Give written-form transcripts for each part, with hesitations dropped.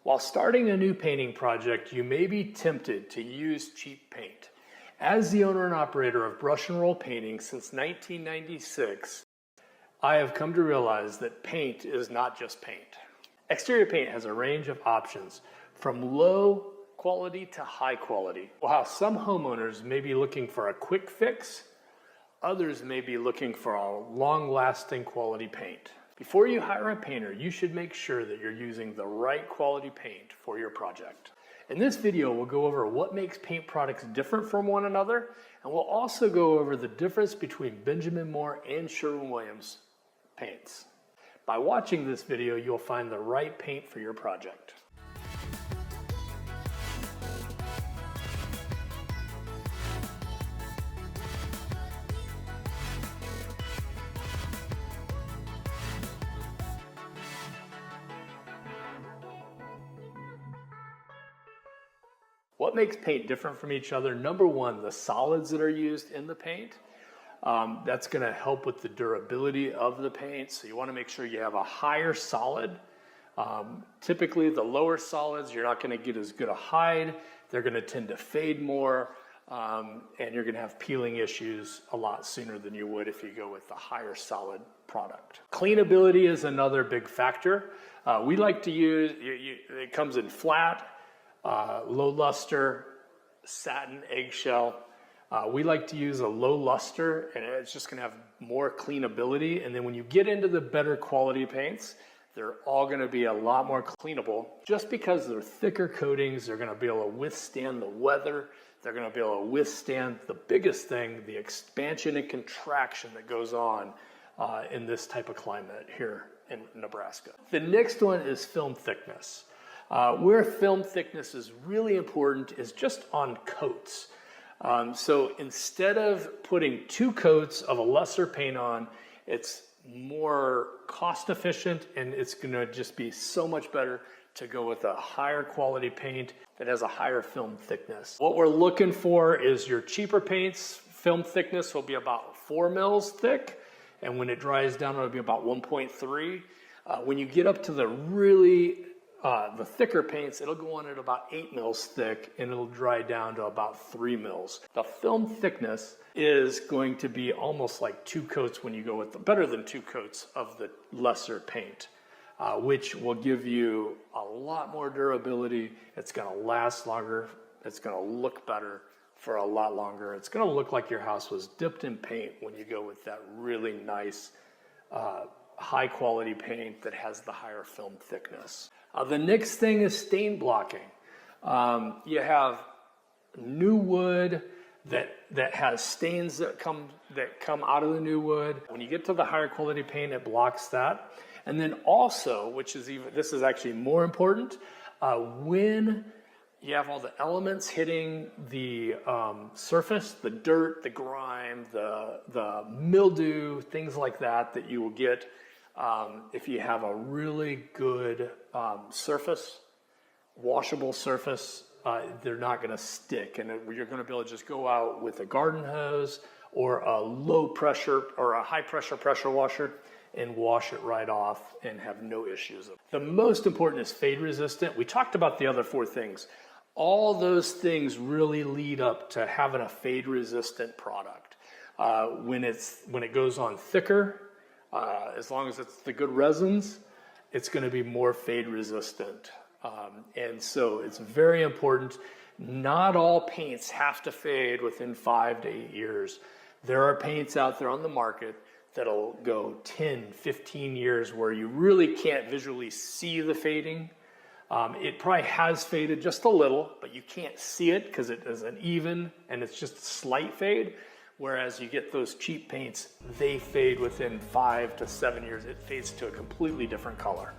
While starting a new painting project, you may be tempted to use cheap paint. As the owner and operator of Brush and Roll Painting since 1996, I have come to realize that paint is not just paint. Exterior paint has a range of options from low quality to high quality. While some homeowners may be looking for a quick fix, others may be looking for a long-lasting quality paint. Before you hire a painter, you should make sure that you're using the right quality paint for your project. In this video, we'll go over what makes paint products different from one another, and we'll also go over the difference between Benjamin Moore and Sherwin-Williams paints. By watching this video, you'll find the right paint for your project. What makes paint different from each other? Number one, the solids that are used in the paint. That's going to help with the durability of the paint. So you want to make sure you have a higher solid. Typically, the lower solids, you're not going to get as good a hide. They're going to tend to fade more, and you're going to have peeling issues a lot sooner than you would if you go with the higher solid product. Cleanability is another big factor. We like to use, it comes in flat, low luster, satin, eggshell. We like to use a low luster, and it's just going to have more cleanability. And then when you get into the better quality paints, they're all going to be a lot more cleanable. Just because they're thicker coatings, they're going to be able to withstand the weather. They're going to be able to withstand the biggest thing, the expansion and contraction that goes on in this type of climate here in Nebraska. The next one is film thickness. Where film thickness is really important is just on coats. So instead of putting 2 coats of a lesser paint on, it's more cost efficient, and it's going to just be so much better to go with a higher quality paint that has a higher film thickness. What we're looking for is your cheaper paints. Film thickness will be about 4 mils thick, and when it dries down, it'll be about 1.3. When you get up to the the thicker paints, it'll go on at about 8 mils thick, and it'll dry down to about 3 mils. The film thickness is going to be almost like 2 coats when you go with better than 2 coats of the lesser paint, which will give you a lot more durability. It's going to last longer. It's going to look better for a lot longer. It's going to look like your house was dipped in paint when you go with that really nice, high quality paint that has the higher film thickness. The next thing is stain blocking. You have new wood that has stains that come out of the new wood. When you get to the higher quality paint, it blocks that. And then also, this is actually more important, when you have all the elements hitting the surface, the dirt, the grime, the mildew, things like that you will get if you have a really good surface, washable surface. They're not going to stick, and you're going to be able to just go out with a garden hose or a low pressure or a high pressure washer and wash it right off and have no issues. The most important is fade resistant. We talked about the other 4 things. All those things really lead up to having a fade resistant product. When it goes on thicker, as long as it's the good resins, it's going to be more fade resistant. And so it's very important. Not all paints have to fade within 5 to 8 years. There are paints out there on the market that'll go 10, 15 years where you really can't visually see the fading. It probably has faded just a little, but you can't see it because it is uneven and it's just a slight fade. Whereas you get those cheap paints, they fade within 5 to 7 years. It fades to a completely different color.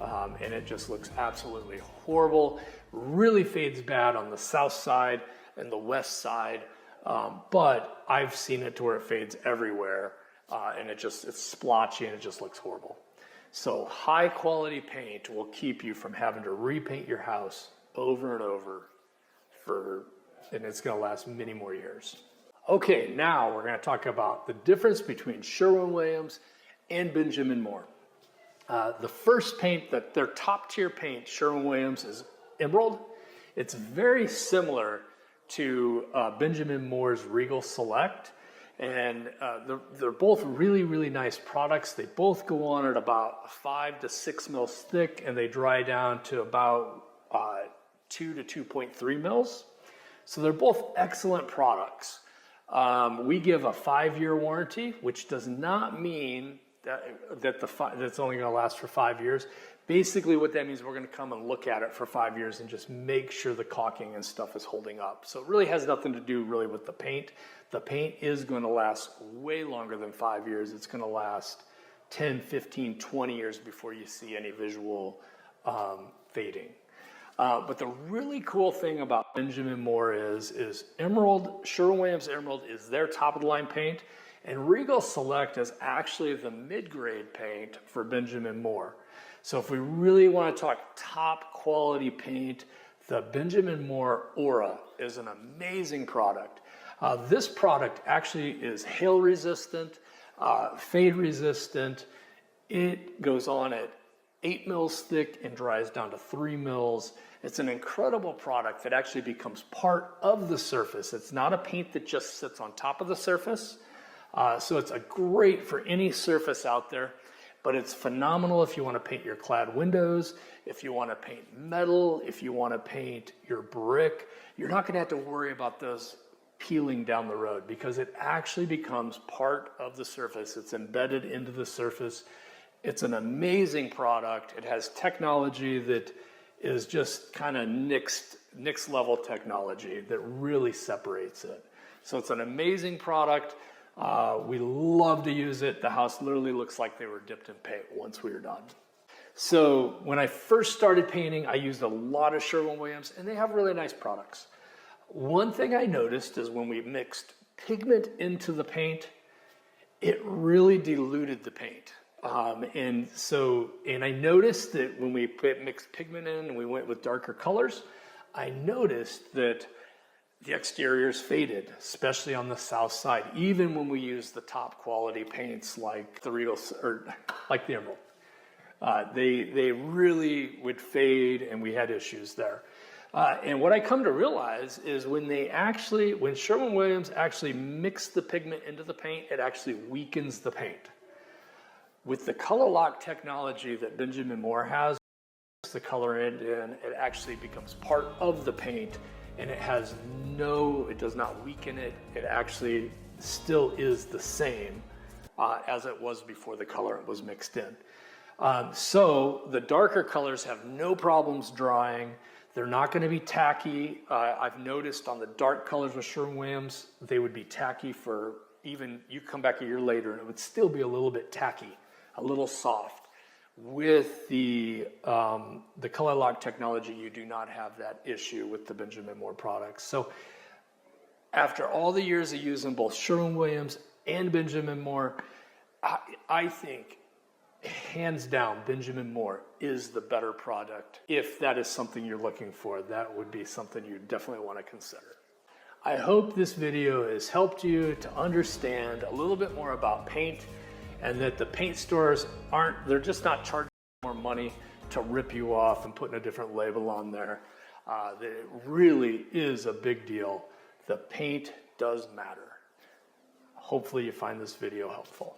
And it just looks absolutely horrible. Really fades bad on the south side and the west side. But I've seen it to where it fades everywhere. And it's splotchy and it just looks horrible. So high quality paint will keep you from having to repaint your house over and over and it's going to last many more years. Okay, now we're going to talk about the difference between Sherwin-Williams and Benjamin Moore. The first paint, their top tier paint, Sherwin-Williams, is Emerald. It's very similar to Benjamin Moore's Regal Select. And they're both really, really nice products. They both go on at about 5 to 6 mils thick, and they dry down to about 2 to 2.3 mils. So they're both excellent products. We give a 5-year warranty, which does not mean that's only going to last for 5 years. Basically, what that means, we're going to come and look at it for 5 years and just make sure the caulking and stuff is holding up. So it really has nothing to do really with the paint. The paint is going to last way longer than 5 years. It's going to last 10, 15, 20 years before you see any visual fading. But the really cool thing about Benjamin Moore is Emerald, Sherwin-Williams Emerald is their top of the line paint, and Regal Select is actually the mid-grade paint for Benjamin Moore. So if we really want to talk top quality paint, the Benjamin Moore Aura is an amazing product. This product actually is hail resistant, fade resistant. It goes on at 8 mils thick and dries down to 3 mils. It's an incredible product that actually becomes part of the surface. It's not a paint that just sits on top of the surface. So it's great for any surface out there, but it's phenomenal if you want to paint your clad windows, if you want to paint metal, if you want to paint your brick. You're not going to have to worry about those peeling down the road because it actually becomes part of the surface. It's embedded into the surface. It's an amazing product. It has technology that is just kind of next level technology that really separates it. So it's an amazing product. We love to use it. The house literally looks like they were dipped in paint once we were done. So when I first started painting, I used a lot of Sherwin-Williams, and they have really nice products. One thing I noticed is when we mixed pigment into the paint, it really diluted the paint. And I noticed that when we mixed pigment in and we went with darker colors, I noticed that the exteriors faded, especially on the south side, even when we used the top quality paints like the Regal or like the Emerald. They really would fade, and we had issues there. And what I come to realize is when Sherwin-Williams actually mix the pigment into the paint, it actually weakens the paint. With the color lock technology that Benjamin Moore has, the color in, it actually becomes part of the paint, and it does not weaken it. It actually still is the same as it was before the color was mixed in. So the darker colors have no problems drying. They're not going to be tacky. I've noticed on the dark colors with Sherwin-Williams, they would be tacky for even, you come back a year later and it would still be a little bit tacky, a little soft. With the color lock technology, you do not have that issue with the Benjamin Moore products. So after all the years of using both Sherwin-Williams and Benjamin Moore, I think hands down, Benjamin Moore is the better product. If that is something you're looking for, that would be something you definitely want to consider. I hope this video has helped you to understand a little bit more about paint, and that the paint stores they're just not charging more money to rip you off and putting a different label on there. That it really is a big deal. The paint does matter. Hopefully you find this video helpful.